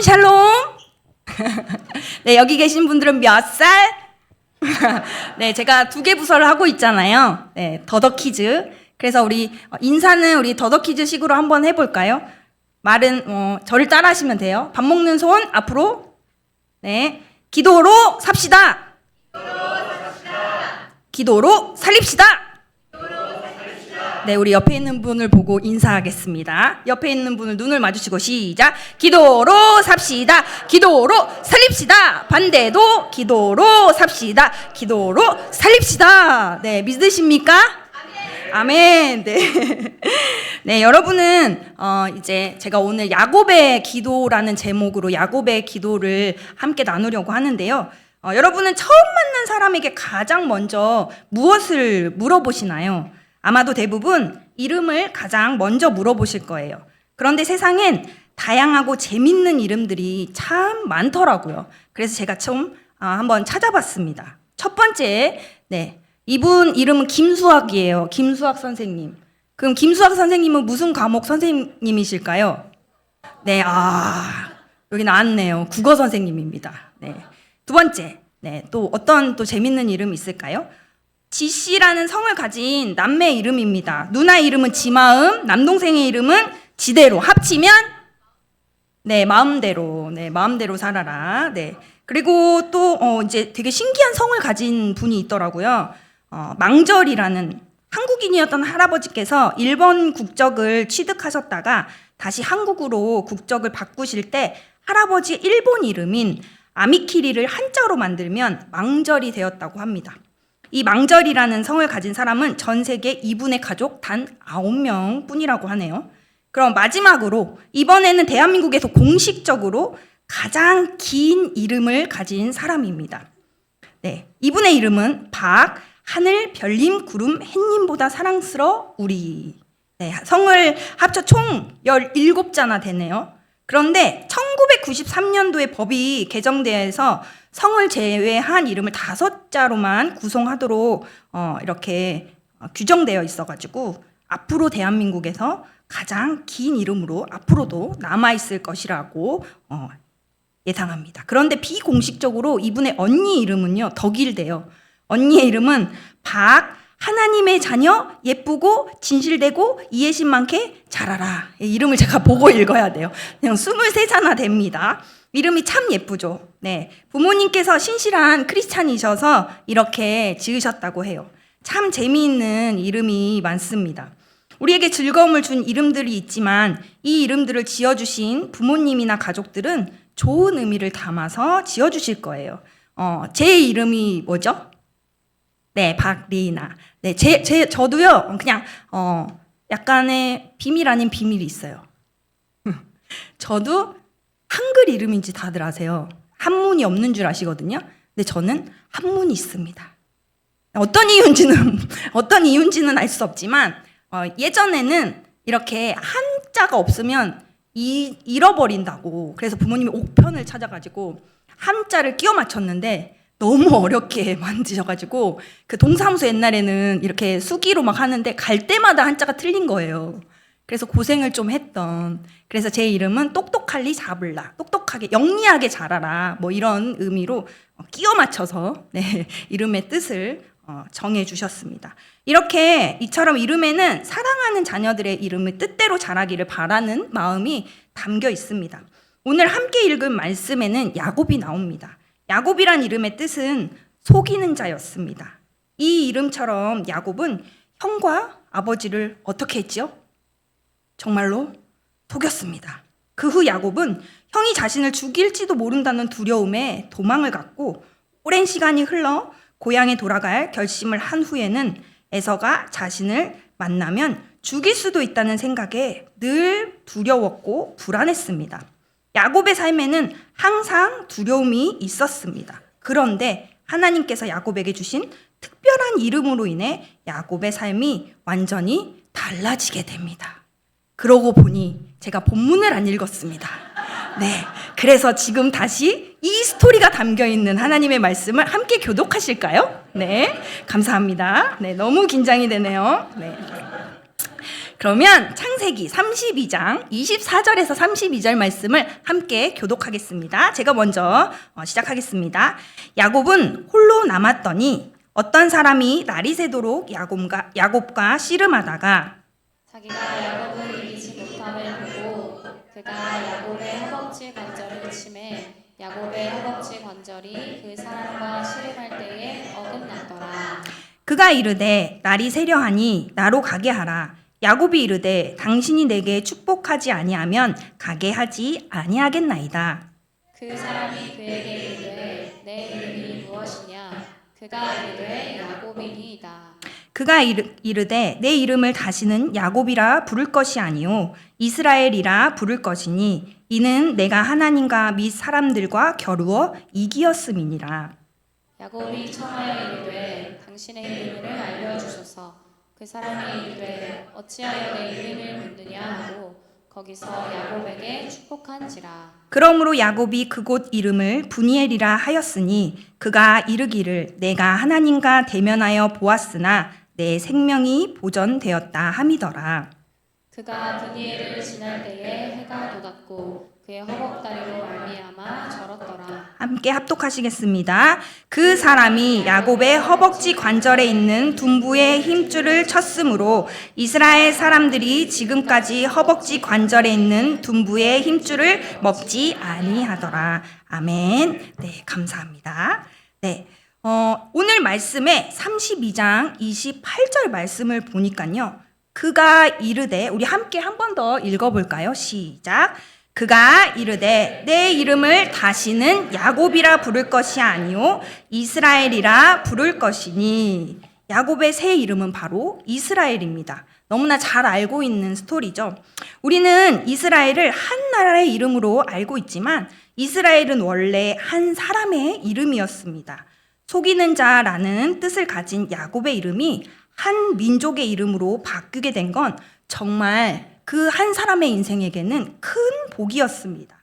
샬롬. 네, 여기 계신 분들은 몇 살? 네, 제가 2개 부서를 하고 있잖아요. 네, 더더키즈. 그래서 우리 인사는 우리 더더키즈 식으로 한번 해볼까요? 말은 저를 따라하시면 돼요. 밥 먹는 손 앞으로. 네, 기도로 삽시다. 기도로 살립시다. 네, 우리 옆에 있는 분을 보고 인사하겠습니다. 옆에 있는 분을 눈을 마주치고 시작. 기도로 삽시다. 기도로 살립시다. 반대도 기도로 삽시다. 기도로 살립시다. 네, 믿으십니까? 아멘. 네. 네, 여러분은 이제 제가 오늘 야곱의 기도라는 제목으로 야곱의 기도를 함께 나누려고 하는데요. 여러분은 처음 만난 사람에게 가장 먼저 무엇을 물어보시나요? 아마도 대부분 이름을 가장 먼저 물어보실 거예요. 그런데 세상엔 다양하고 재밌는 이름들이 참 많더라고요. 그래서 제가 좀 한번 찾아봤습니다. 첫 번째, 네, 이분 이름은 김수학이에요. 김수학 선생님. 그럼 김수학 선생님은 무슨 과목 선생님이실까요? 네, 여기 나왔네요. 국어 선생님입니다. 네. 두 번째, 네, 또 어떤 또 재밌는 이름이 있을까요? 지씨라는 성을 가진 남매 이름입니다. 누나 이름은 지마음, 남동생의 이름은 지대로. 합치면 네, 마음대로. 네, 마음대로 살아라. 네. 그리고 또 이제 되게 신기한 성을 가진 분이 있더라고요. 망절이라는 한국인이었던 할아버지께서 일본 국적을 취득하셨다가 다시 한국으로 국적을 바꾸실 때 할아버지의 일본 이름인 아미키리를 한자로 만들면 망절이 되었다고 합니다. 이 망절이라는 성을 가진 사람은 전 세계 이분의 가족 단 9명 뿐이라고 하네요. 그럼 마지막으로 이번에는 대한민국에서 공식적으로 가장 긴 이름을 가진 사람입니다. 네, 이분의 이름은 박, 하늘, 별님, 구름, 햇님보다 사랑스러 우리. 네, 성을 합쳐 총 17자나 되네요. 그런데 1993년도에 법이 개정돼서 성을 제외한 이름을 5자로만 구성하도록 이렇게 규정되어 있어가지고 앞으로 대한민국에서 가장 긴 이름으로 앞으로도 남아있을 것이라고 예상합니다. 그런데 비공식적으로 이분의 언니 이름은요 더 길대요. 언니의 이름은 박, 하나님의 자녀, 예쁘고 진실되고 이해심 많게 자라라. 이름을 제가 보고 읽어야 돼요. 그냥 23자나 됩니다. 이름이 참 예쁘죠. 네, 부모님께서 신실한 크리스찬이셔서 이렇게 지으셨다고 해요. 참 재미있는 이름이 많습니다. 우리에게 즐거움을 준 이름들이 있지만 이 이름들을 지어주신 부모님이나 가족들은 좋은 의미를 담아서 지어주실 거예요. 제 이름이 뭐죠? 네, 박리나. 네, 저도요, 그냥, 약간의 비밀 아닌 비밀이 있어요. 저도 한글 이름인지 다들 아세요. 한문이 없는 줄 아시거든요. 근데 저는 한문이 있습니다. 어떤 이유인지는 알 수 없지만, 예전에는 이렇게 한자가 없으면 잃어버린다고. 그래서 부모님이 옥편을 찾아가지고 한자를 끼워 맞췄는데, 너무 어렵게 만드셔가지고 그 동사무소 옛날에는 이렇게 수기로 막 하는데 갈 때마다 한자가 틀린 거예요. 그래서 고생을 좀 했던. 그래서 제 이름은 똑똑할리 잡을라, 똑똑하게 영리하게 자라라, 뭐 이런 의미로 끼워 맞춰서 네, 이름의 뜻을 정해 주셨습니다. 이렇게 이처럼 이름에는 사랑하는 자녀들의 이름을 뜻대로 자라기를 바라는 마음이 담겨 있습니다. 오늘 함께 읽은 말씀에는 야곱이 나옵니다. 야곱이란 이름의 뜻은 속이는 자였습니다. 이 이름처럼 야곱은 형과 아버지를 어떻게 했죠? 정말로 속였습니다. 그 후 야곱은 형이 자신을 죽일지도 모른다는 두려움에 도망을 갔고 오랜 시간이 흘러 고향에 돌아갈 결심을 한 후에는 에서가 자신을 만나면 죽일 수도 있다는 생각에 늘 두려웠고 불안했습니다. 야곱의 삶에는 항상 두려움이 있었습니다. 그런데 하나님께서 야곱에게 주신 특별한 이름으로 인해 야곱의 삶이 완전히 달라지게 됩니다. 그러고 보니 제가 본문을 안 읽었습니다. 네, 그래서 지금 다시 이 스토리가 담겨있는 하나님의 말씀을 함께 교독하실까요? 네, 감사합니다. 네, 너무 긴장이 되네요. 네. 그러면 창세기 32장 24절에서 32절 말씀을 함께 교독하겠습니다. 제가 먼저 시작하겠습니다. 야곱은 홀로 남았더니 어떤 사람이 날이 새도록 야곱과 씨름하다가 자기가 야곱을 이기지 못함을 보고 그가 야곱의 허벅지 관절을 치매 야곱의 허벅지 관절이 그 사람과 씨름할 때에 어긋났더라. 그가 이르되 날이 새려하니 나로 가게 하라. 야곱이 이르되 당신이 내게 축복하지 아니하면 가게 하지 아니하겠나이다. 그 사람이 그에게 이르되 내 이름이 무엇이냐? 그가 이르되 야곱이니이다. 그가 이르되 내 이름을 다시는 야곱이라 부를 것이 아니요 이스라엘이라 부를 것이니 이는 내가 하나님과 및 사람들과 겨루어 이기었음이니라. 야곱이 청하여 이르되 당신의 이름을 알려주소서. 그 사람이 이르되 어찌하여 내 이름을 묻느냐 하고 거기서 야곱에게 축복한지라. 그러므로 야곱이 그곳 이름을 브니엘이라 하였으니 그가 이르기를 내가 하나님과 대면하여 보았으나 내 생명이 보전되었다 함이더라. 그가 브니엘을 지날 때에 해가 돋았고 그의 허벅다리로 말미암아 절었더라. 함께 합독하시겠습니다. 그 사람이 야곱의 허벅지 관절에 있는 둔부의 힘줄을 쳤으므로 이스라엘 사람들이 지금까지 허벅지 관절에 있는 둔부의 힘줄을 먹지 아니하더라. 아멘. 네, 감사합니다. 네. 오늘 말씀에 32장 28절 말씀을 보니까요. 그가 이르되 우리 함께 한 번 더 읽어볼까요? 시작. 그가 이르되 내 이름을 다시는 야곱이라 부를 것이 아니요 이스라엘이라 부를 것이니. 야곱의 새 이름은 바로 이스라엘입니다. 너무나 잘 알고 있는 스토리죠. 우리는 이스라엘을 한 나라의 이름으로 알고 있지만 이스라엘은 원래 한 사람의 이름이었습니다. 속이는 자라는 뜻을 가진 야곱의 이름이 한 민족의 이름으로 바뀌게 된 건 정말 그 한 사람의 인생에게는 큰 복이었습니다.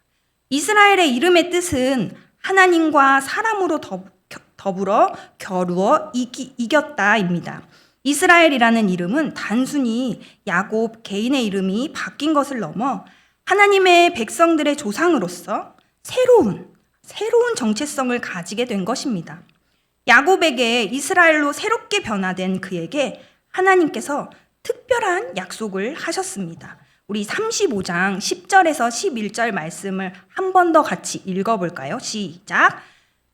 이스라엘의 이름의 뜻은 하나님과 사람으로 더불어 겨루어 이겼다입니다. 이스라엘이라는 이름은 단순히 야곱 개인의 이름이 바뀐 것을 넘어 하나님의 백성들의 조상으로서 새로운 정체성을 가지게 된 것입니다. 야곱에게 이스라엘로 새롭게 변화된 그에게 하나님께서 특별한 약속을 하셨습니다. 우리 35장 10절에서 11절 말씀을 한 번 더 같이 읽어볼까요? 시작.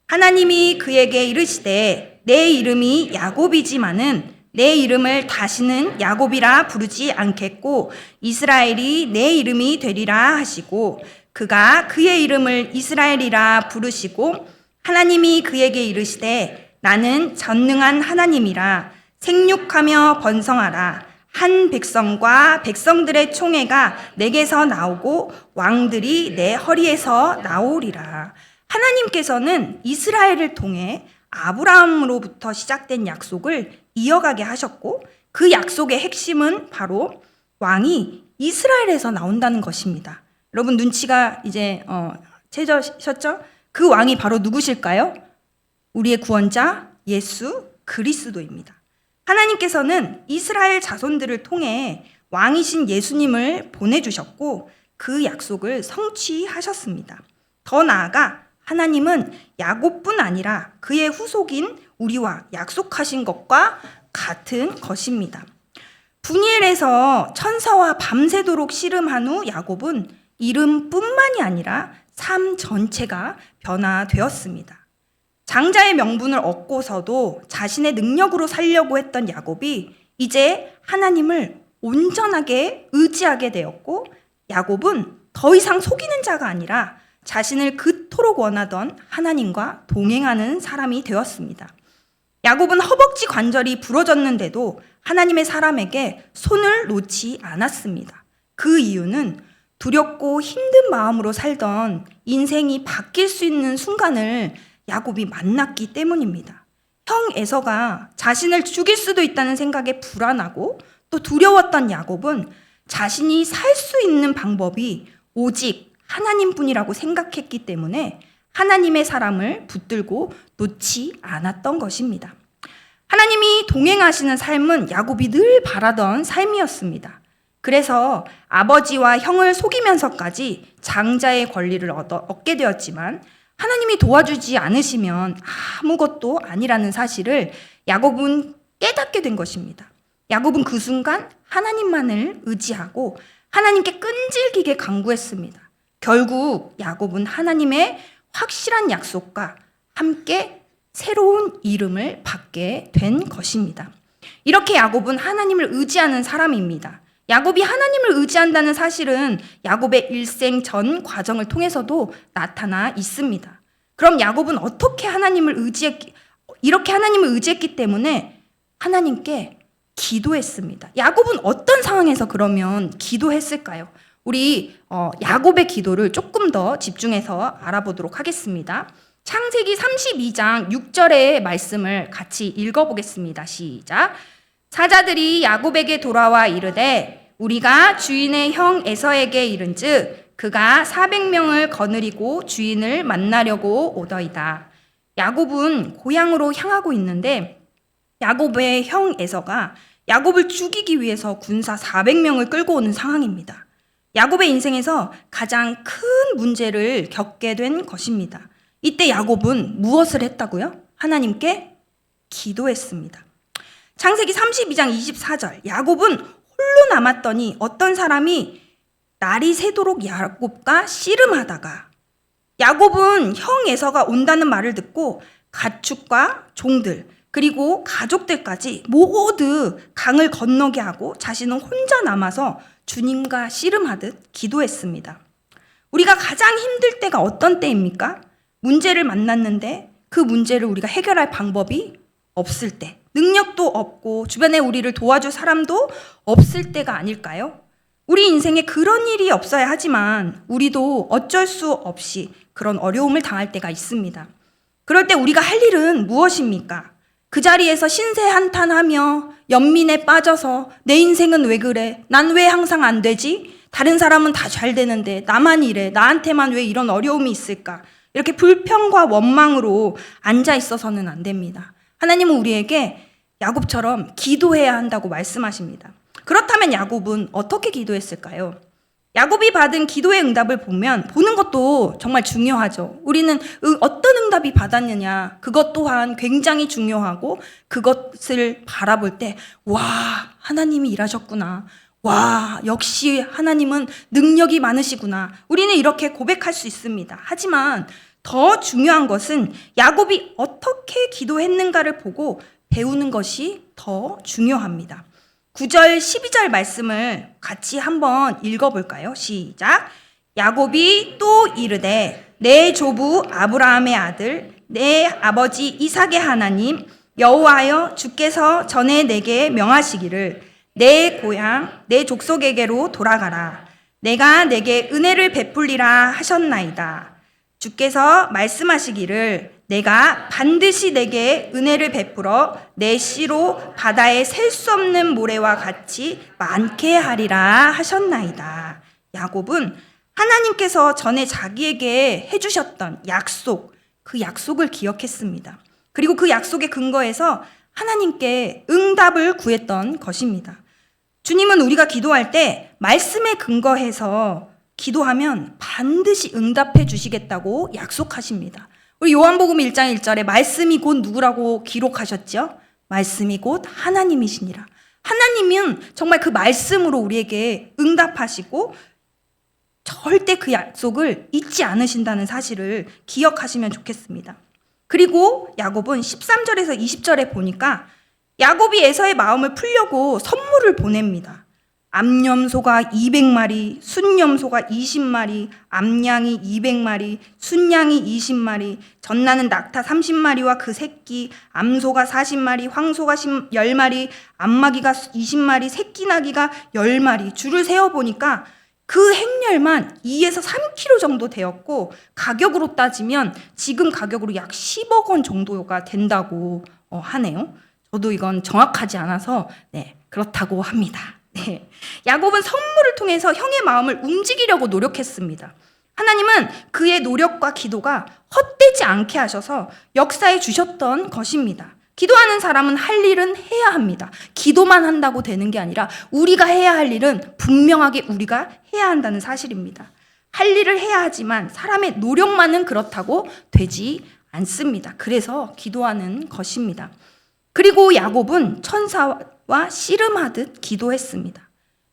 하나님이 그에게 이르시되 내 이름이 야곱이지만은 내 이름을 다시는 야곱이라 부르지 않겠고 이스라엘이 내 이름이 되리라 하시고 그가 그의 이름을 이스라엘이라 부르시고 하나님이 그에게 이르시되 나는 전능한 하나님이라 생육하며 번성하라 한 백성과 백성들의 총회가 내게서 나오고 왕들이 내 허리에서 나오리라. 하나님께서는 이스라엘을 통해 아브라함으로부터 시작된 약속을 이어가게 하셨고 그 약속의 핵심은 바로 왕이 이스라엘에서 나온다는 것입니다. 여러분 눈치가 이제 채셨죠? 그 왕이 바로 누구실까요? 우리의 구원자 예수 그리스도입니다. 하나님께서는 이스라엘 자손들을 통해 왕이신 예수님을 보내주셨고 그 약속을 성취하셨습니다. 더 나아가 하나님은 야곱뿐 아니라 그의 후속인 우리와 약속하신 것과 같은 것입니다. 브니엘에서 천사와 밤새도록 씨름한 후 야곱은 이름뿐만이 아니라 삶 전체가 변화되었습니다. 장자의 명분을 얻고서도 자신의 능력으로 살려고 했던 야곱이 이제 하나님을 온전하게 의지하게 되었고 야곱은 더 이상 속이는 자가 아니라 자신을 그토록 원하던 하나님과 동행하는 사람이 되었습니다. 야곱은 허벅지 관절이 부러졌는데도 하나님의 사람에게 손을 놓지 않았습니다. 그 이유는 두렵고 힘든 마음으로 살던 인생이 바뀔 수 있는 순간을 야곱이 만났기 때문입니다. 형 에서가 자신을 죽일 수도 있다는 생각에 불안하고 또 두려웠던 야곱은 자신이 살 수 있는 방법이 오직 하나님뿐이라고 생각했기 때문에 하나님의 사람을 붙들고 놓지 않았던 것입니다. 하나님이 동행하시는 삶은 야곱이 늘 바라던 삶이었습니다. 그래서 아버지와 형을 속이면서까지 장자의 권리를 얻게 되었지만 하나님이 도와주지 않으시면 아무것도 아니라는 사실을 야곱은 깨닫게 된 것입니다. 야곱은 그 순간 하나님만을 의지하고 하나님께 끈질기게 간구했습니다. 결국 야곱은 하나님의 확실한 약속과 함께 새로운 이름을 받게 된 것입니다. 이렇게 야곱은 하나님을 의지하는 사람입니다. 야곱이 하나님을 의지한다는 사실은 야곱의 일생 전 과정을 통해서도 나타나 있습니다. 그럼 야곱은 어떻게 이렇게 하나님을 의지했기 때문에 하나님께 기도했습니다. 야곱은 어떤 상황에서 그러면 기도했을까요? 우리 야곱의 기도를 조금 더 집중해서 알아보도록 하겠습니다. 창세기 32장 6절의 말씀을 같이 읽어보겠습니다. 시작. 사자들이 야곱에게 돌아와 이르되 우리가 주인의 형 에서에게 이른즉 그가 400명을 거느리고 주인을 만나려고 오더이다. 야곱은 고향으로 향하고 있는데 야곱의 형 에서가 야곱을 죽이기 위해서 군사 400명을 끌고 오는 상황입니다. 야곱의 인생에서 가장 큰 문제를 겪게 된 것입니다. 이때 야곱은 무엇을 했다고요? 하나님께 기도했습니다. 창세기 32장 24절 야곱은 홀로 남았더니 어떤 사람이 날이 새도록 야곱과 씨름하다가 야곱은 형 에서가 온다는 말을 듣고 가축과 종들 그리고 가족들까지 모두 강을 건너게 하고 자신은 혼자 남아서 주님과 씨름하듯 기도했습니다. 우리가 가장 힘들 때가 어떤 때입니까? 문제를 만났는데 그 문제를 우리가 해결할 방법이 없을 때, 능력도 없고 주변에 우리를 도와줄 사람도 없을 때가 아닐까요? 우리 인생에 그런 일이 없어야 하지만 우리도 어쩔 수 없이 그런 어려움을 당할 때가 있습니다. 그럴 때 우리가 할 일은 무엇입니까? 그 자리에서 신세한탄하며 연민에 빠져서 내 인생은 왜 그래? 난 왜 항상 안 되지? 다른 사람은 다 잘 되는데 나만 이래? 나한테만 왜 이런 어려움이 있을까? 이렇게 불평과 원망으로 앉아 있어서는 안 됩니다. 하나님은 우리에게 야곱처럼 기도해야 한다고 말씀하십니다. 그렇다면 야곱은 어떻게 기도했을까요? 야곱이 받은 기도의 응답을 보는 것도 정말 중요하죠. 우리는 어떤 응답이 받았느냐, 그것 또한 굉장히 중요하고 그것을 바라볼 때, 와, 하나님이 일하셨구나. 와, 역시 하나님은 능력이 많으시구나. 우리는 이렇게 고백할 수 있습니다. 하지만 더 중요한 것은 야곱이 어떻게 기도했는가를 보고 배우는 것이 더 중요합니다. 9절, 12절 말씀을 같이 한번 읽어볼까요? 시작. 야곱이 또 이르되 내 조부 아브라함의 아들 내 아버지 이삭의 하나님 여호와여 주께서 전에 내게 명하시기를 내 고향 내 족속에게로 돌아가라. 내가 내게 은혜를 베풀리라 하셨나이다. 주께서 말씀하시기를 내가 반드시 내게 은혜를 베풀어 내 씨로 바다에 셀 수 없는 모래와 같이 많게 하리라 하셨나이다. 야곱은 하나님께서 전에 자기에게 해주셨던 약속, 그 약속을 기억했습니다. 그리고 그 약속의 근거에서 하나님께 응답을 구했던 것입니다. 주님은 우리가 기도할 때 말씀에 근거해서 기도하면 반드시 응답해 주시겠다고 약속하십니다. 우리 요한복음 1장 1절에 말씀이 곧 누구라고 기록하셨죠? 말씀이 곧 하나님이시니라. 하나님은 정말 그 말씀으로 우리에게 응답하시고 절대 그 약속을 잊지 않으신다는 사실을 기억하시면 좋겠습니다. 그리고 야곱은 13절에서 20절에 보니까 야곱이 에서의 마음을 풀려고 선물을 보냅니다. 암염소가 200마리, 순염소가 20마리, 암양이 200마리, 순양이 20마리, 젖나는 낙타 30마리와 그 새끼, 암소가 40마리, 황소가 10마리, 암마귀가 20마리, 새끼 나귀가 10마리. 줄을 세어보니까 그 행렬만 2에서 3kg 정도 되었고 가격으로 따지면 지금 가격으로 약 10억 원 정도가 된다고 하네요. 저도 이건 정확하지 않아서 그렇다고 합니다. 네. 야곱은 선물을 통해서 형의 마음을 움직이려고 노력했습니다. 하나님은 그의 노력과 기도가 헛되지 않게 하셔서 역사해 주셨던 것입니다. 기도하는 사람은 할 일은 해야 합니다. 기도만 한다고 되는 게 아니라 우리가 해야 할 일은 분명하게 우리가 해야 한다는 사실입니다. 할 일을 해야 하지만 사람의 노력만은 그렇다고 되지 않습니다. 그래서 기도하는 것입니다. 그리고 야곱은 천사와 씨름하듯 기도했습니다.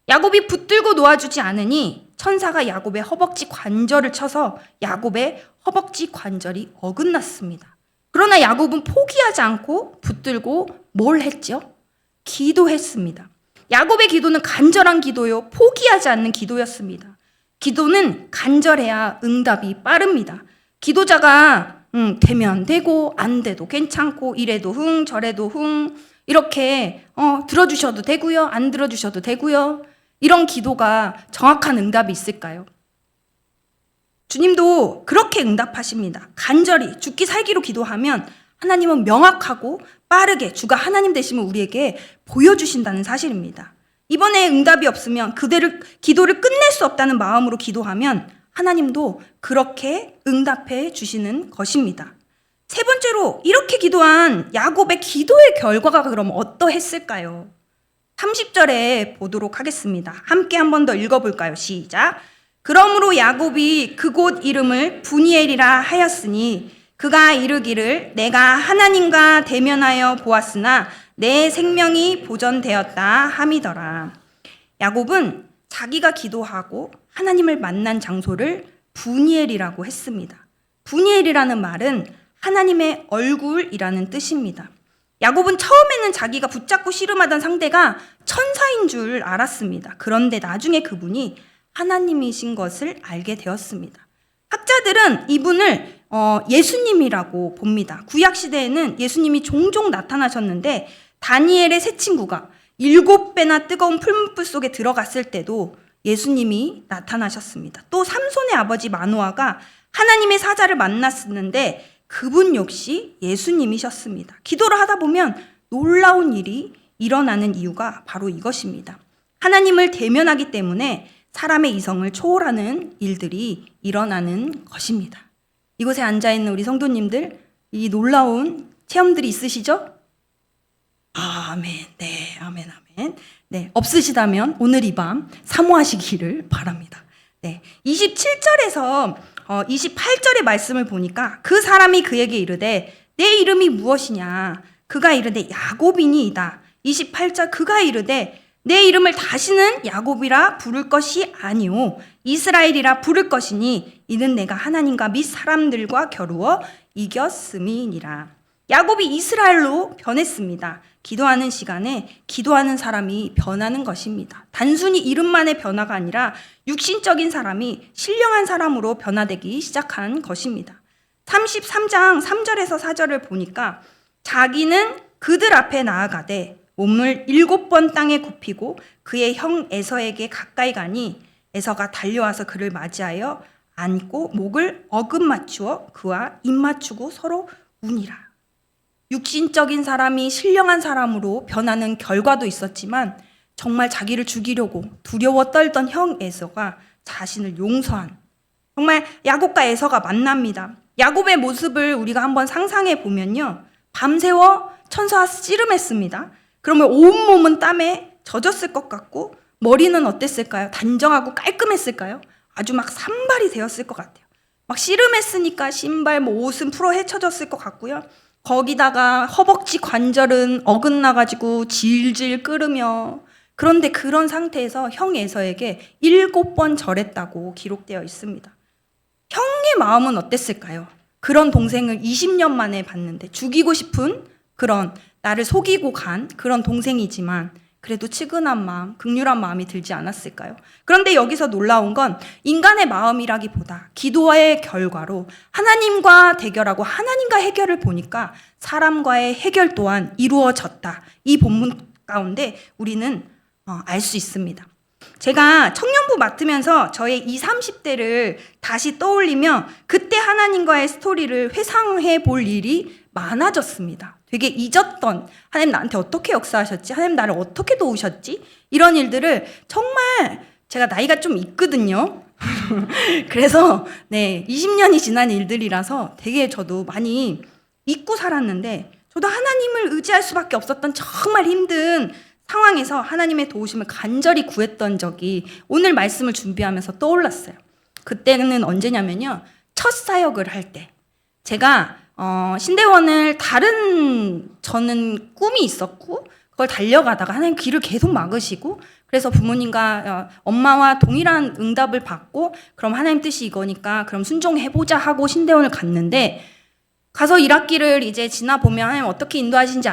야곱이 붙들고 놓아주지 않으니 천사가 야곱의 허벅지 관절을 쳐서 야곱의 허벅지 관절이 어긋났습니다. 그러나 야곱은 포기하지 않고 붙들고 뭘 했죠? 기도했습니다. 야곱의 기도는 간절한 기도요, 포기하지 않는 기도였습니다. 기도는 간절해야 응답이 빠릅니다. 기도자가 되면 되고 안 돼도 괜찮고 이래도 흥 저래도 흥 이렇게 들어주셔도 되고요, 안 들어주셔도 되고요, 이런 기도가 정확한 응답이 있을까요? 주님도 그렇게 응답하십니다. 간절히 죽기 살기로 기도하면 하나님은 명확하고 빠르게 주가 하나님 되심을 우리에게 보여주신다는 사실입니다. 이번에 응답이 없으면 그대를 기도를 끝낼 수 없다는 마음으로 기도하면 하나님도 그렇게 응답해 주시는 것입니다. 세 번째로 이렇게 기도한 야곱의 기도의 결과가 그럼 어떠했을까요? 30절에 보도록 하겠습니다. 함께 한 번 더 읽어볼까요? 시작. 그러므로 야곱이 그곳 이름을 브니엘이라 하였으니 그가 이르기를 내가 하나님과 대면하여 보았으나 내 생명이 보존되었다 함이더라. 야곱은 자기가 기도하고 하나님을 만난 장소를 브니엘이라고 했습니다. 브니엘이라는 말은 하나님의 얼굴이라는 뜻입니다. 야곱은 처음에는 자기가 붙잡고 씨름하던 상대가 천사인 줄 알았습니다. 그런데 나중에 그분이 하나님이신 것을 알게 되었습니다. 학자들은 이분을 예수님이라고 봅니다. 구약시대에는 예수님이 종종 나타나셨는데 다니엘의 세 친구가 7배나 뜨거운 풀무불 속에 들어갔을 때도 예수님이 나타나셨습니다. 또 삼손의 아버지 마노아가 하나님의 사자를 만났었는데 그분 역시 예수님이셨습니다. 기도를 하다 보면 놀라운 일이 일어나는 이유가 바로 이것입니다. 하나님을 대면하기 때문에 사람의 이성을 초월하는 일들이 일어나는 것입니다. 이곳에 앉아있는 우리 성도님들, 이 놀라운 체험들이 있으시죠? 아멘, 네, 아멘, 아멘. 네, 없으시다면 오늘 이 밤 사모하시기를 바랍니다. 네, 27절에서 28절의 말씀을 보니까 그 사람이 그에게 이르되 내 이름이 무엇이냐? 그가 이르되 야곱이니이다. 28절 그가 이르되 내 이름을 다시는 야곱이라 부를 것이 아니오 이스라엘이라 부를 것이니 이는 내가 하나님과 및 사람들과 겨루어 이겼음이니라. 야곱이 이스라엘로 변했습니다. 기도하는 시간에 기도하는 사람이 변하는 것입니다. 단순히 이름만의 변화가 아니라 육신적인 사람이 신령한 사람으로 변화되기 시작한 것입니다. 33장 3절에서 4절을 보니까 자기는 그들 앞에 나아가되 몸을 7번 땅에 굽히고 그의 형 에서에게 가까이 가니 에서가 달려와서 그를 맞이하여 안고 목을 어금 맞추어 그와 입 맞추고 서로 우니라. 육신적인 사람이 신령한 사람으로 변하는 결과도 있었지만 정말 자기를 죽이려고 두려워 떨던 형 에서가 자신을 용서한, 정말 야곱과 에서가 만납니다. 야곱의 모습을 우리가 한번 상상해 보면요, 밤새워 천사와 씨름했습니다. 그러면 온몸은 땀에 젖었을 것 같고 머리는 어땠을까요? 단정하고 깔끔했을까요? 아주 막 산발이 되었을 것 같아요. 막 씨름했으니까 신발, 옷은 풀어 헤쳐졌을 것 같고요. 거기다가 허벅지 관절은 어긋나가지고 질질 끓으며, 그런데 그런 상태에서 형 에서에게 7번 절했다고 기록되어 있습니다. 형의 마음은 어땠을까요? 그런 동생을 20년 만에 봤는데 죽이고 싶은 그런, 나를 속이고 간 그런 동생이지만 그래도 측은한 마음, 극률한 마음이 들지 않았을까요? 그런데 여기서 놀라운 건 인간의 마음이라기보다 기도의 결과로 하나님과 대결하고 하나님과 해결을 보니까 사람과의 해결 또한 이루어졌다. 이 본문 가운데 우리는 알 수 있습니다. 제가 청년부 맡으면서 저의 20, 30대를 다시 떠올리며 그때 하나님과의 스토리를 회상해 볼 일이 많아졌습니다. 되게 잊었던, 하나님 나한테 어떻게 역사하셨지? 하나님 나를 어떻게 도우셨지? 이런 일들을 정말, 제가 나이가 좀 있거든요. 그래서 20년이 지난 일들이라서 되게 저도 많이 잊고 살았는데 저도 하나님을 의지할 수밖에 없었던 정말 힘든 상황에서 하나님의 도우심을 간절히 구했던 적이 오늘 말씀을 준비하면서 떠올랐어요. 그때는 언제냐면요. 첫 사역을 할 때. 제가 신대원을 저는 꿈이 있었고 그걸 달려가다가 하나님 길을 계속 막으시고 그래서 부모님과 엄마와 동일한 응답을 받고 그럼 하나님 뜻이 이거니까 그럼 순종해보자 하고 신대원을 갔는데 가서 1학기를 이제 지나보면 하나님 어떻게 인도하시는지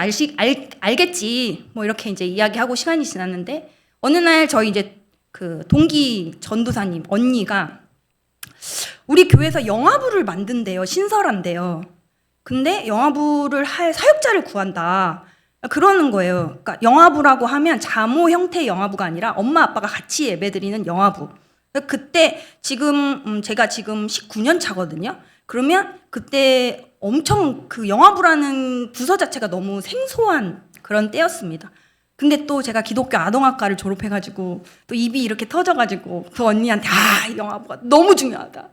알겠지 뭐 이렇게 이제 이야기하고 시간이 지났는데 어느 날 저희 이제 그 동기 전도사님 언니가 우리 교회에서 영화부를 만든대요. 신설한대요. 근데 영화부를 할 사역자를 구한다. 그러는 거예요. 그러니까 영화부라고 하면 자모 형태의 영화부가 아니라 엄마 아빠가 같이 예배드리는 영화부. 그때 제가 지금 19년 차거든요. 그러면 그때 엄청 그 영화부라는 부서 자체가 너무 생소한 그런 때였습니다. 근데 또 제가 기독교 아동학과를 졸업해가지고 또 입이 이렇게 터져가지고 그 언니한테 영화부가 너무 중요하다.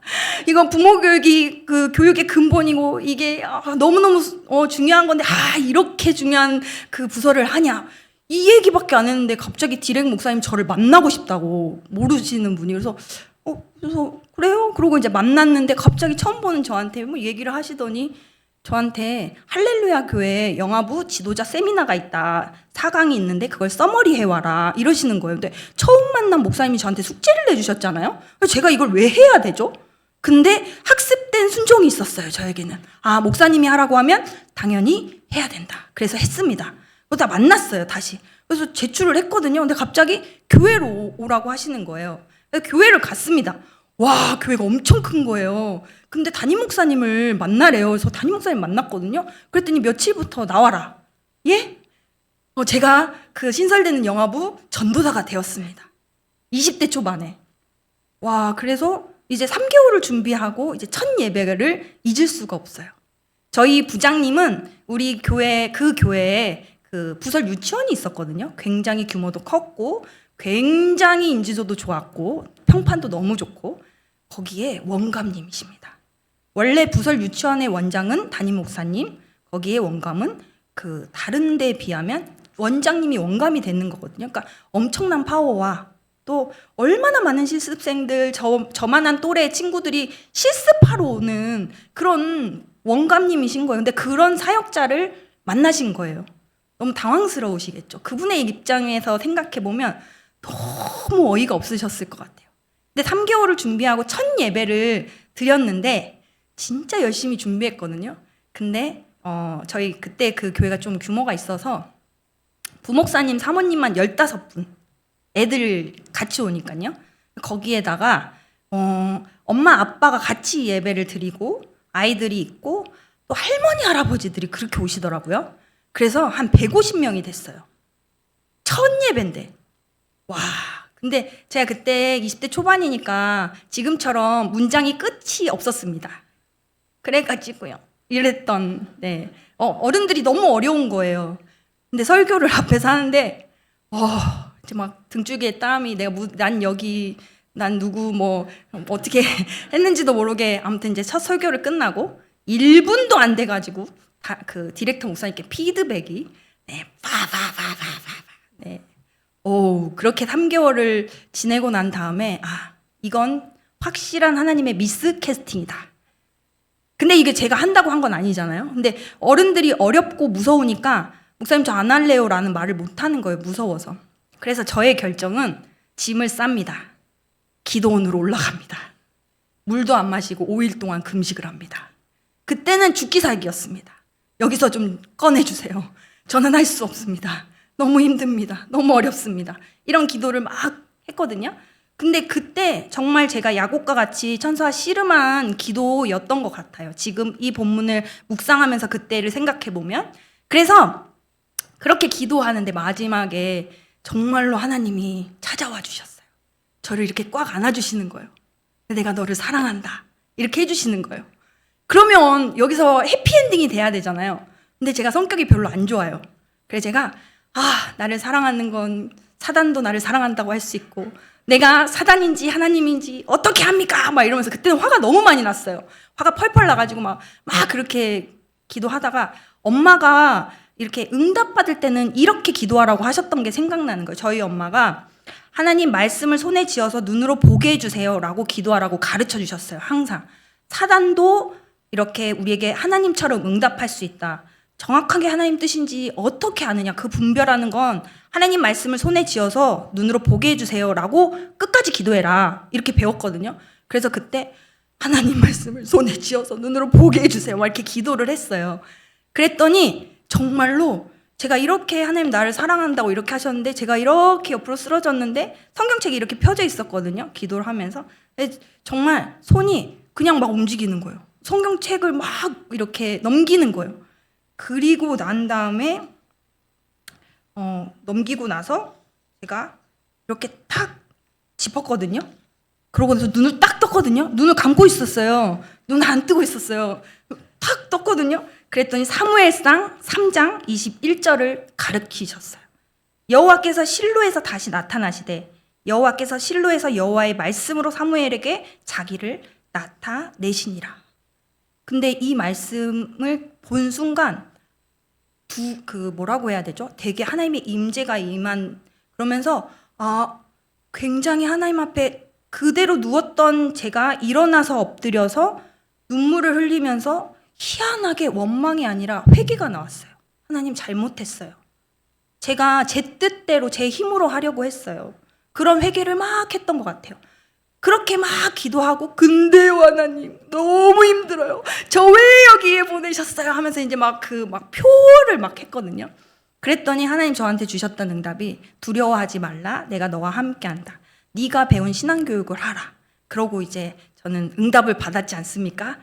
이건 부모 교육이 그 교육의 근본이고 이게 너무너무 중요한 건데 이렇게 중요한 그 부서를 하냐. 이 얘기밖에 안 했는데 갑자기 디렉 목사님 저를 만나고 싶다고 모르시는 분이 그래서 그래요? 그러고 이제 만났는데 갑자기 처음 보는 저한테 뭐 얘기를 하시더니 저한테 할렐루야 교회 영화부 지도자 세미나가 있다. 4강이 있는데 그걸 서머리 해와라. 이러시는 거예요. 근데 처음 만난 목사님이 저한테 숙제를 내주셨잖아요. 제가 이걸 왜 해야 되죠? 근데 학습된 순종이 있었어요. 저에게는. 목사님이 하라고 하면 당연히 해야 된다. 그래서 했습니다. 그러다 만났어요. 다시. 그래서 제출을 했거든요. 근데 갑자기 교회로 오라고 하시는 거예요. 그래서 교회를 갔습니다. 와, 교회가 엄청 큰 거예요. 근데 담임 목사님을 만나래요. 그래서 담임 목사님 만났거든요. 그랬더니 며칠부터 나와라. 예? 제가 그 신설되는 영화부 전도사가 되었습니다. 20대 초반에. 와, 그래서 이제 3개월을 준비하고 이제 첫 예배를 잊을 수가 없어요. 저희 부장님은 우리 교회에 그 부설 유치원이 있었거든요. 굉장히 규모도 컸고 굉장히 인지도도 좋았고 평판도 너무 좋고 거기에 원감님이십니다. 원래 부설 유치원의 원장은 담임 목사님, 거기에 원감은 그 다른 데에 비하면 원장님이 원감이 되는 거거든요. 그러니까 엄청난 파워와 또 얼마나 많은 실습생들 저만한 또래 친구들이 실습하러 오는 그런 원감님이신 거예요. 근데 그런 사역자를 만나신 거예요. 너무 당황스러우시겠죠. 그분의 입장에서 생각해보면 너무 어이가 없으셨을 것 같아요. 근데 3개월을 준비하고 첫 예배를 드렸는데 진짜 열심히 준비했거든요. 근데 저희 그때 그 교회가 좀 규모가 있어서 부목사님, 사모님만 15분 애들 같이 오니까요. 거기에다가 엄마 아빠가 같이 예배를 드리고 아이들이 있고 또 할머니 할아버지들이 그렇게 오시더라고요. 그래서 한 150명이 됐어요. 첫 예배인데. 와, 근데 제가 그때 20대 초반이니까 지금처럼 문장이 끝이 없었습니다. 그래가지고요. 어른들이 너무 어려운 거예요. 근데 설교를 앞에서 하는데, 이제 막 등줄기에 땀이 난 누구 어떻게 했는지도 모르게 아무튼 이제 첫 설교를 끝나고 1분도 안 돼가지고 그 디렉터 목사님께 피드백이 그렇게 3개월을 지내고 난 다음에 이건 확실한 하나님의 미스캐스팅이다. 근데 이게 제가 한다고 한 건 아니잖아요. 근데 어른들이 어렵고 무서우니까 목사님 저 안 할래요 라는 말을 못 하는 거예요. 무서워서. 그래서 저의 결정은 짐을 쌉니다. 기도원으로 올라갑니다. 물도 안 마시고 5일 동안 금식을 합니다. 그때는 죽기 살기였습니다. 여기서 좀 꺼내주세요. 저는 할 수 없습니다. 너무 힘듭니다. 너무 어렵습니다. 이런 기도를 막 했거든요. 근데 그때 정말 제가 야곱과 같이 천사와 씨름한 기도였던 것 같아요. 지금 이 본문을 묵상하면서 그때를 생각해보면. 그래서 그렇게 기도하는데 마지막에 정말로 하나님이 찾아와 주셨어요. 저를 이렇게 꽉 안아주시는 거예요. 내가 너를 사랑한다. 이렇게 해주시는 거예요. 그러면 여기서 해피엔딩이 돼야 되잖아요. 근데 제가 성격이 별로 안 좋아요. 그래서 제가 나를 사랑하는 건 사단도 나를 사랑한다고 할 수 있고 내가 사단인지 하나님인지 어떻게 합니까? 막 이러면서 그때는 화가 너무 많이 났어요. 화가 펄펄 나가지고 막 그렇게 기도하다가 엄마가 이렇게 응답받을 때는 이렇게 기도하라고 하셨던 게 생각나는 거예요. 저희 엄마가 하나님 말씀을 손에 쥐어서 눈으로 보게 해주세요 라고 기도하라고 가르쳐 주셨어요. 항상. 사단도 이렇게 우리에게 하나님처럼 응답할 수 있다. 정확하게 하나님 뜻인지 어떻게 아느냐, 그 분별하는 건 하나님 말씀을 손에 쥐어서 눈으로 보게 해주세요 라고 끝까지 기도해라, 이렇게 배웠거든요. 그래서 그때 하나님 말씀을 손에 쥐어서 눈으로 보게 해주세요 막 이렇게 기도를 했어요. 그랬더니 정말로 제가 이렇게 하나님 나를 사랑한다고 이렇게 하셨는데 제가 이렇게 옆으로 쓰러졌는데 성경책이 이렇게 펴져 있었거든요. 기도를 하면서. 정말 손이 그냥 막 움직이는 거예요. 성경책을 막 이렇게 넘기는 거예요. 그리고 난 다음에 넘기고 나서 제가 이렇게 탁 짚었거든요. 그러고 나서 눈을 딱 떴거든요. 눈을 감고 있었어요. 눈을 안 뜨고 있었어요. 탁 떴거든요. 그랬더니 사무엘상 3장 21절을 가르치셨어요. 여호와께서 실로에서 다시 나타나시되 여호와께서 실로에서 여호와의 말씀으로 사무엘에게 자기를 나타내시니라. 근데 이 말씀을 본 순간 뭐라고 해야 되죠? 되게 하나님의 임재가 임한, 그러면서 굉장히 하나님 앞에 그대로 누웠던 제가 일어나서 엎드려서 눈물을 흘리면서 희한하게 원망이 아니라 회개가 나왔어요. 하나님 잘못했어요. 제가 제 뜻대로 제 힘으로 하려고 했어요. 그런 회개를 막 했던 것 같아요. 그렇게 막 기도하고 근데요 하나님 너무 힘들어요. 저 왜 여기에 보내셨어요? 하면서 이제 막 표를 막 했거든요. 그랬더니 하나님 저한테 주셨던 응답이 두려워하지 말라. 내가 너와 함께한다. 네가 배운 신앙교육을 하라. 그러고 이제 저는 응답을 받았지 않습니까?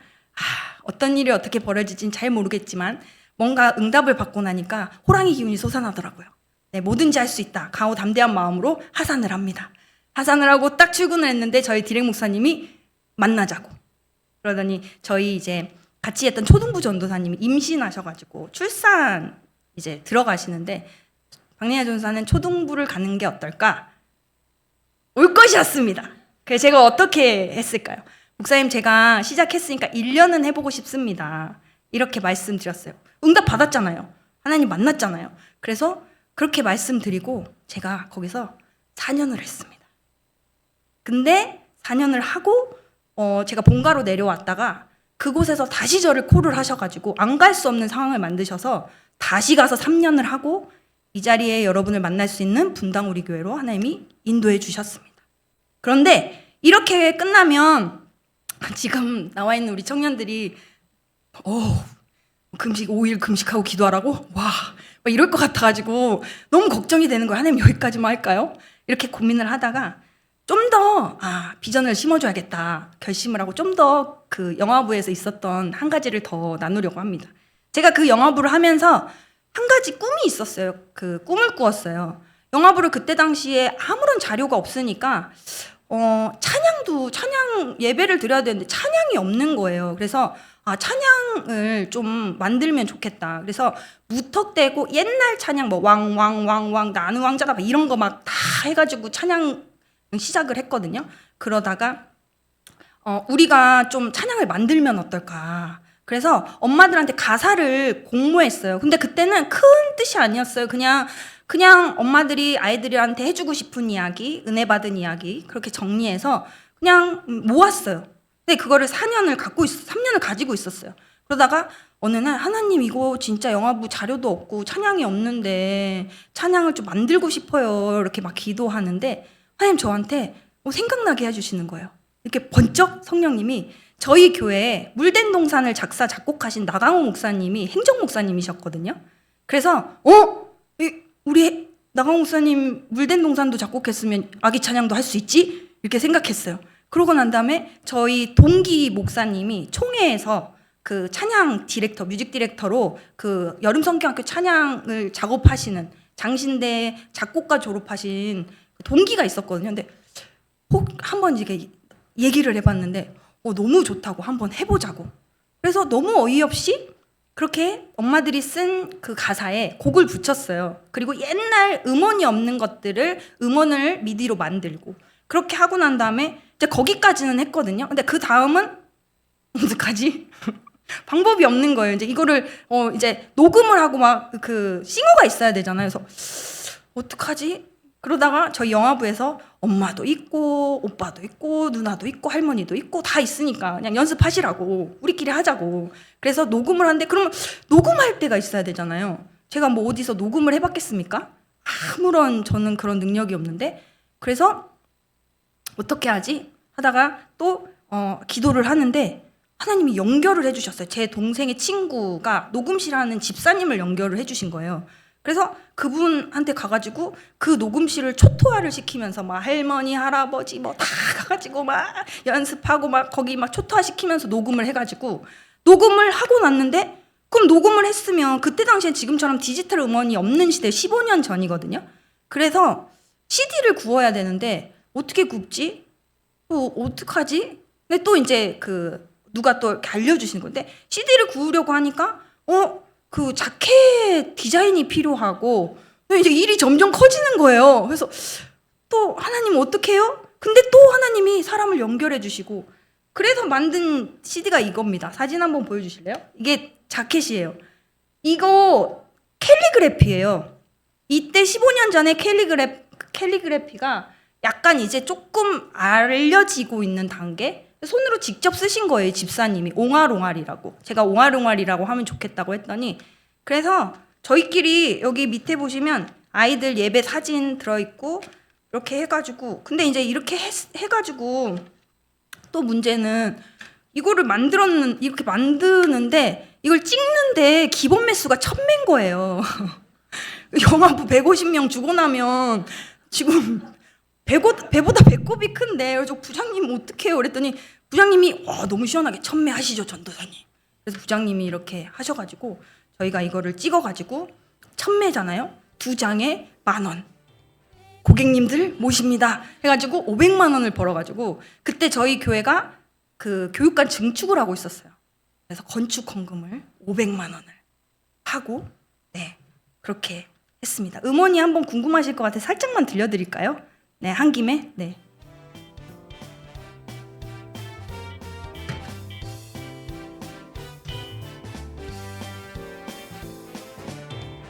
어떤 일이 어떻게 벌어질지는 잘 모르겠지만 뭔가 응답을 받고 나니까 호랑이 기운이 솟아나더라고요. 네, 뭐든지 할 수 있다. 강호 담대한 마음으로 하산을 합니다. 하산을 하고 딱 출근을 했는데 저희 디렉 목사님이 만나자고 그러더니 저희 이제 같이 했던 초등부 전도사님이 임신하셔가지고 출산 이제 들어가시는데 박리아 전도사는 초등부를 가는 게 어떨까? 올 것이었습니다. 그래서 제가 어떻게 했을까요? 목사님 제가 시작했으니까 1년은 해보고 싶습니다. 이렇게 말씀드렸어요. 응답 받았잖아요. 하나님 만났잖아요. 그래서 그렇게 말씀드리고 제가 거기서 4년을 했습니다. 근데 4년을 하고 제가 본가로 내려왔다가 그곳에서 다시 저를 콜을 하셔가지고 안 갈 수 없는 상황을 만드셔서 다시 가서 3년을 하고 이 자리에 여러분을 만날 수 있는 분당 우리 교회로 하나님이 인도해 주셨습니다. 그런데 이렇게 끝나면 지금 나와 있는 우리 청년들이 금식 5일 금식하고 기도하라고? 와, 막 이럴 것 같아가지고 너무 걱정이 되는 거예요. 하나님 여기까지만 할까요? 이렇게 고민을 하다가 좀 더 비전을 심어줘야겠다 결심을 하고 좀 더 그 영화부에서 있었던 한 가지를 더 나누려고 합니다. 제가 그 영화부를 하면서 한 가지 꿈이 있었어요. 그 꿈을 꾸었어요. 영화부를 그때 당시에 아무런 자료가 없으니까 찬양 예배를 드려야 되는데 찬양이 없는 거예요. 그래서 찬양을 좀 만들면 좋겠다. 그래서 무턱대고 옛날 찬양 뭐 왕왕왕왕 나는 왕자다 이런 거 막 다 해가지고 찬양 시작을 했거든요. 그러다가 우리가 좀 찬양을 만들면 어떨까. 그래서 엄마들한테 가사를 공모했어요. 근데 그때는 큰 뜻이 아니었어요. 그냥 엄마들이 아이들한테 해주고 싶은 이야기, 은혜 받은 이야기 그렇게 정리해서 그냥 모았어요. 근데 그거를 3년을 가지고 있었어요. 그러다가 어느 날 하나님 이거 진짜 영화부 자료도 없고 찬양이 없는데 찬양을 좀 만들고 싶어요. 이렇게 막 기도하는데 하나님 저한테 생각나게 해주시는 거예요. 이렇게 번쩍 성령님이 저희 교회에 물된 동산을 작사 작곡하신 나강호 목사님이 행정 목사님이셨거든요. 그래서 우리 나강호 목사님 물된 동산도 작곡했으면 아기 찬양도 할 수 있지? 이렇게 생각했어요. 그러고 난 다음에 저희 동기 목사님이 총회에서 그 찬양 디렉터, 뮤직 디렉터로 그 여름성경학교 찬양을 작업하시는 장신대 작곡가 졸업하신 동기가 있었거든요. 근데 한번 이게 얘기를 해봤는데 너무 좋다고 한번 해보자고. 그래서 너무 어이없이 그렇게 엄마들이 쓴 그 가사에 곡을 붙였어요. 그리고 옛날 음원이 없는 것들을 음원을 미디로 만들고 그렇게 하고 난 다음에 이제 거기까지는 했거든요. 근데 그 다음은 어떡하지? 방법이 없는 거예요. 이제 이거를 이제 녹음을 하고 막 그 싱어가 있어야 되잖아요. 그래서 어떡하지? 그러다가 저희 영화부에서 엄마도 있고 오빠도 있고 누나도 있고 할머니도 있고 다 있으니까 그냥 연습하시라고 우리끼리 하자고. 그래서 녹음을 하는데 그러면 녹음할 때가 있어야 되잖아요. 제가 뭐 어디서 녹음을 해봤겠습니까? 아무런 저는 그런 능력이 없는데 그래서 어떻게 하지? 하다가 또 기도를 하는데 하나님이 연결을 해주셨어요. 제 동생의 친구가 녹음실 하는 집사님을 연결을 해주신 거예요. 그래서 그분한테 가가지고 그 녹음실을 초토화를 시키면서 막 할머니, 할아버지 뭐 다 가가지고 막 연습하고 막 거기 막 초토화 시키면서 녹음을 해가지고 녹음을 하고 났는데 그럼 녹음을 했으면 그때 당시엔 지금처럼 디지털 음원이 없는 시대 15년 전이거든요. 그래서 CD를 구워야 되는데 어떻게 굽지? 어떡하지? 근데 또 이제 누가 또 이렇게 알려주시는 건데 CD를 구우려고 하니까 그 자켓 디자인이 필요하고 이제 일이 점점 커지는 거예요. 그래서 또 하나님 어떻게 해요? 근데 또 하나님이 사람을 연결해 주시고 그래서 만든 CD가 이겁니다. 사진 한번 보여주실래요? 이게 자켓이에요. 이거 캘리그래피예요. 이때 15년 전에 캘리그래피가 약간 이제 조금 알려지고 있는 단계? 손으로 직접 쓰신 거예요, 집사님이. 옹알옹알이라고. 제가 옹알옹알이라고 하면 좋겠다고 했더니 그래서 저희끼리 여기 밑에 보시면 아이들 예배 사진 들어있고 이렇게 해가지고 근데 이제 이렇게 해가지고 또 문제는 이거를 이렇게 만드는데 이걸 찍는데 기본 매수가 1000매인 거예요. 영화부 150명 주고 나면 지금 배보다 배꼽이 큰데 그래서 부장님 어떡해요? 그랬더니 부장님이 너무 시원하게 1000매 하시죠 전도사님. 그래서 부장님이 이렇게 하셔가지고 저희가 이거를 찍어가지고 1000매잖아요. 2장에 10,000원. 고객님들 모십니다. 해가지고 500만 원을 벌어가지고 그때 저희 교회가 그 교육관 증축을 하고 있었어요. 그래서 건축 헌금을 500만 원을 하고 네 그렇게 했습니다. 음원이 한번 궁금하실 것 같아서 살짝만 들려드릴까요? 네, 한 김에 네.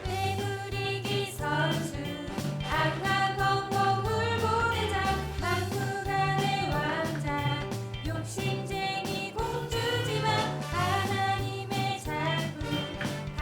배부리기 선수 악마공공 울보대장 막무가내 왕자 욕심쟁이 공주지만 하나님의 작품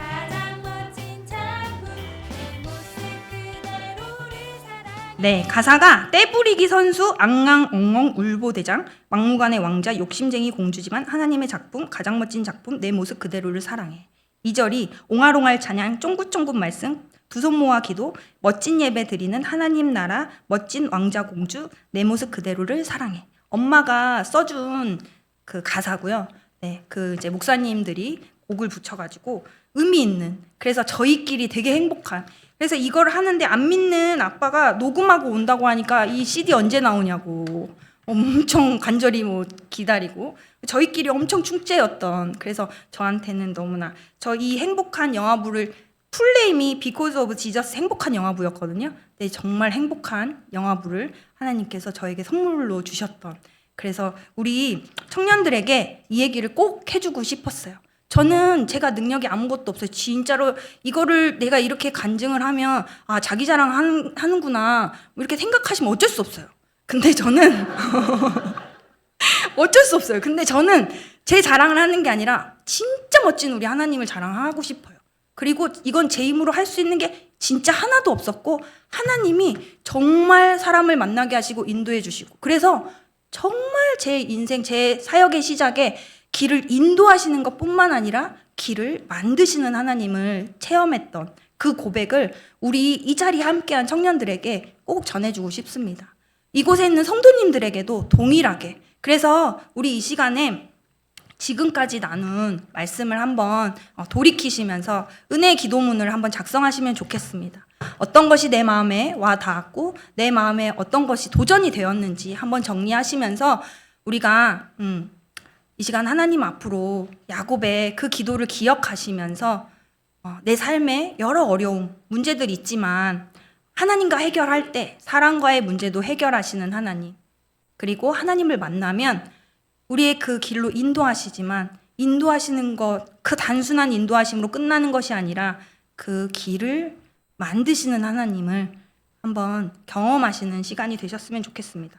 가장 멋진 작품 내 모습 그대로를 사랑해. 네, 가사가 떼부리기 선수 앙앙 울보대장 막무가내 왕자 욕심쟁이 공주지만 하나님의 작품 가장 멋진 작품 내 모습 그대로를 사랑해. 2절이 옹알옹알 찬양 쫑긋쫑긋 말씀 두 손 모아 기도 멋진 예배 드리는 하나님 나라 멋진 왕자 공주 내 모습 그대로를 사랑해. 엄마가 써준 그 가사고요. 네, 그 이제 목사님들이 곡을 붙여가지고 의미 있는 그래서 저희끼리 되게 행복한 그래서 이걸 하는데 안 믿는 아빠가 녹음하고 온다고 하니까 이 CD 언제 나오냐고 엄청 간절히 뭐 기다리고 저희끼리 엄청 축제였던 그래서 저한테는 너무나 저 이 행복한 영화부를 풀네임이 Because of Jesus 행복한 영화부였거든요. 네, 정말 행복한 영화부를 하나님께서 저에게 선물로 주셨던 그래서 우리 청년들에게 이 얘기를 꼭 해주고 싶었어요. 저는 제가 능력이 아무것도 없어요. 진짜로 이거를 내가 이렇게 간증을 하면 자기 자랑 하는구나 이렇게 생각하시면 어쩔 수 없어요. 근데 저는 어쩔 수 없어요. 근데 저는 제 자랑을 하는 게 아니라 진짜 멋진 우리 하나님을 자랑하고 싶어요. 그리고 이건 제 힘으로 할 수 있는 게 진짜 하나도 없었고 하나님이 정말 사람을 만나게 하시고 인도해 주시고 그래서 정말 제 인생 제 사역의 시작에 길을 인도하시는 것뿐만 아니라 길을 만드시는 하나님을 체험했던 그 고백을 우리 이 자리에 함께한 청년들에게 꼭 전해주고 싶습니다. 이곳에 있는 성도님들에게도 동일하게 그래서 우리 이 시간에 지금까지 나눈 말씀을 한번 돌이키시면서 은혜의 기도문을 한번 작성하시면 좋겠습니다. 어떤 것이 내 마음에 와 닿았고 내 마음에 어떤 것이 도전이 되었는지 한번 정리하시면서 우리가 이 시간 하나님 앞으로 야곱의 그 기도를 기억하시면서 내 삶에 여러 어려움, 문제들 있지만 하나님과 해결할 때 사랑과의 문제도 해결하시는 하나님 그리고 하나님을 만나면 우리의 그 길로 인도하시지만 인도하시는 것, 그 단순한 인도하심으로 끝나는 것이 아니라 그 길을 만드시는 하나님을 한번 경험하시는 시간이 되셨으면 좋겠습니다.